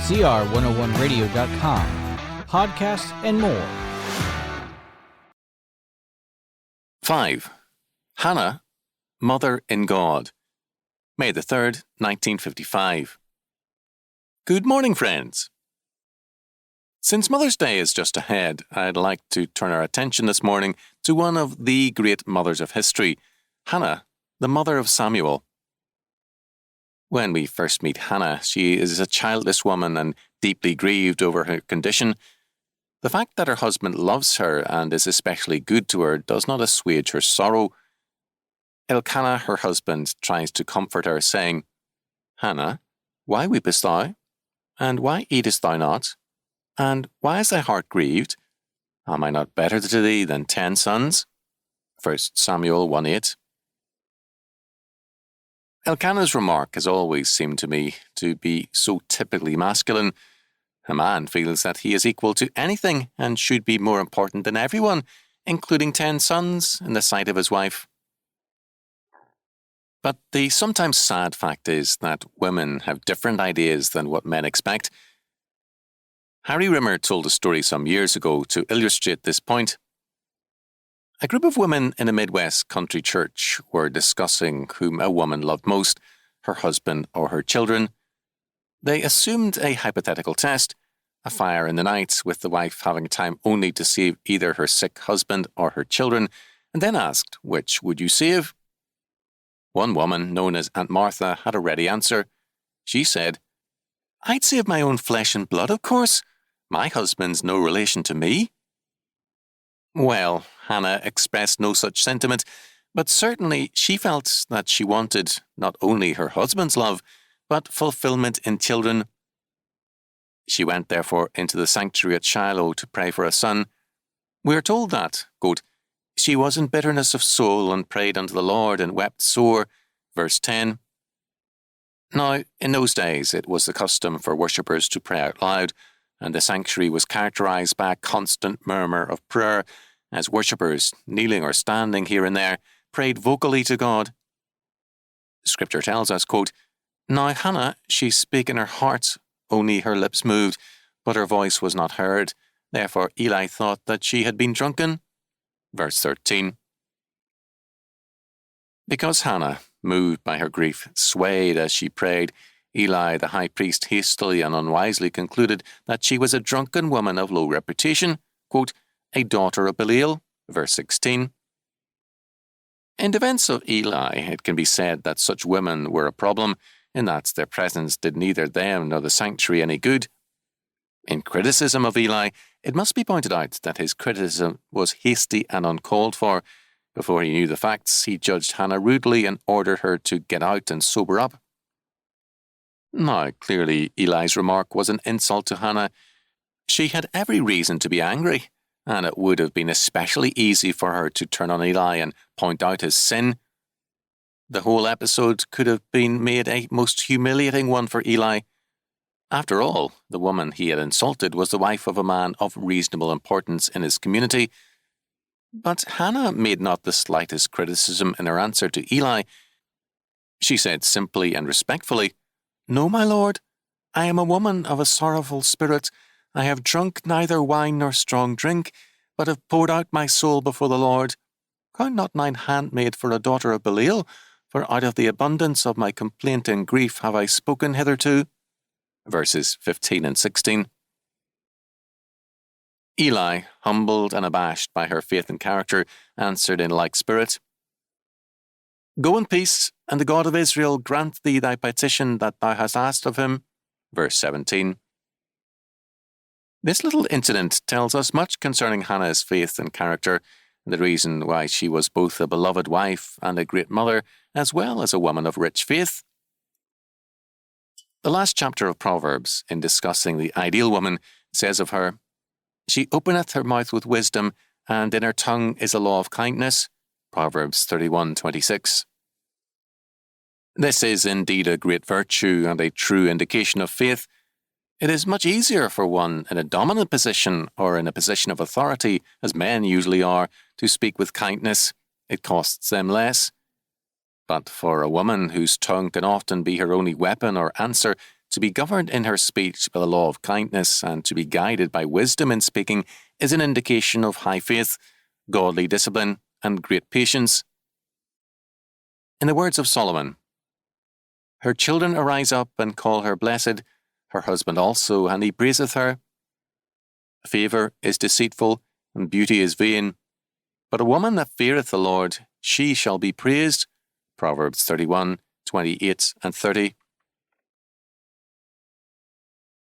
CR101radio.com, podcasts, and more. 5. Hannah, Mother in God. May the 3rd, 1955. Good morning, friends. Since Mother's Day is just ahead, I'd like to turn our attention this morning to one of the great mothers of history, Hannah, the mother of Samuel. When we first meet Hannah, she is a childless woman and deeply grieved over her condition. The fact that her husband loves her and is especially good to her does not assuage her sorrow. Elkanah, her husband, tries to comfort her, saying, "Hannah, why weepest thou? And why eatest thou not? And why is thy heart grieved? Am I not better to thee than 10 sons?" 1 Samuel 1:8. Elkanah's remark has always seemed to me to be so typically masculine. A man feels that he is equal to anything and should be more important than everyone, including 10 sons, in the sight of his wife. But the sometimes sad fact is that women have different ideas than what men expect. Harry Rimmer told a story some years ago to illustrate this point. A group of women in a Midwest country church were discussing whom a woman loved most, her husband or her children. They assumed a hypothetical test, a fire in the night with the wife having time only to save either her sick husband or her children, and then asked, which would you save? One woman, known as Aunt Martha, had a ready answer. She said, "I'd save my own flesh and blood, of course. My husband's no relation to me." Well, Hannah expressed no such sentiment, but certainly she felt that she wanted not only her husband's love, but fulfillment in children. She went therefore into the sanctuary at Shiloh to pray for a son. We are told that, quote, "she was in bitterness of soul and prayed unto the Lord and wept sore," verse 10. Now, in those days, it was the custom for worshippers to pray out loud, and the sanctuary was characterized by a constant murmur of prayer as worshippers, kneeling or standing here and there, prayed vocally to God. Scripture tells us, quote, "Now Hannah, she spake in her heart, only her lips moved, but her voice was not heard. Therefore Eli thought that she had been drunken." Verse 13. Because Hannah, moved by her grief, swayed as she prayed, Eli the high priest hastily and unwisely concluded that she was a drunken woman of low reputation, quote, "a daughter of Belial," verse 16. In defense of Eli, it can be said that such women were a problem, in that their presence did neither them nor the sanctuary any good. In criticism of Eli, it must be pointed out that his criticism was hasty and uncalled for. Before he knew the facts, he judged Hannah rudely and ordered her to get out and sober up. Now, clearly, Eli's remark was an insult to Hannah. She had every reason to be angry, and it would have been especially easy for her to turn on Eli and point out his sin. The whole episode could have been made a most humiliating one for Eli. After all, the woman he had insulted was the wife of a man of reasonable importance in his community. But Hannah made not the slightest criticism in her answer to Eli. She said simply and respectfully, "No, my lord, I am a woman of a sorrowful spirit. I have drunk neither wine nor strong drink, but have poured out my soul before the Lord. Count not mine handmaid for a daughter of Belial, for out of the abundance of my complaint and grief have I spoken hitherto." Verses 15 and 16. Eli, humbled and abashed by her faith and character, answered in like spirit, "Go in peace, and the God of Israel grant thee thy petition that thou hast asked of him." Verse 17. This little incident tells us much concerning Hannah's faith and character, and the reason why she was both a beloved wife and a great mother, as well as a woman of rich faith. The last chapter of Proverbs, in discussing the ideal woman, says of her, "She openeth her mouth with wisdom, and in her tongue is a law of kindness." Proverbs 31:26. This is indeed a great virtue and a true indication of faith. It is much easier for one in a dominant position or in a position of authority, as men usually are, to speak with kindness. It costs them less. But for a woman whose tongue can often be her only weapon or answer, To be governed in her speech by the law of kindness and to be guided by wisdom in speaking is an indication of high faith, godly discipline, and great patience. In the words of Solomon, "Her children arise up and call her blessed, her husband also, and he praiseth her. Favour is deceitful, and beauty is vain, but a woman that feareth the Lord, she shall be praised." Proverbs 31:28 and 30.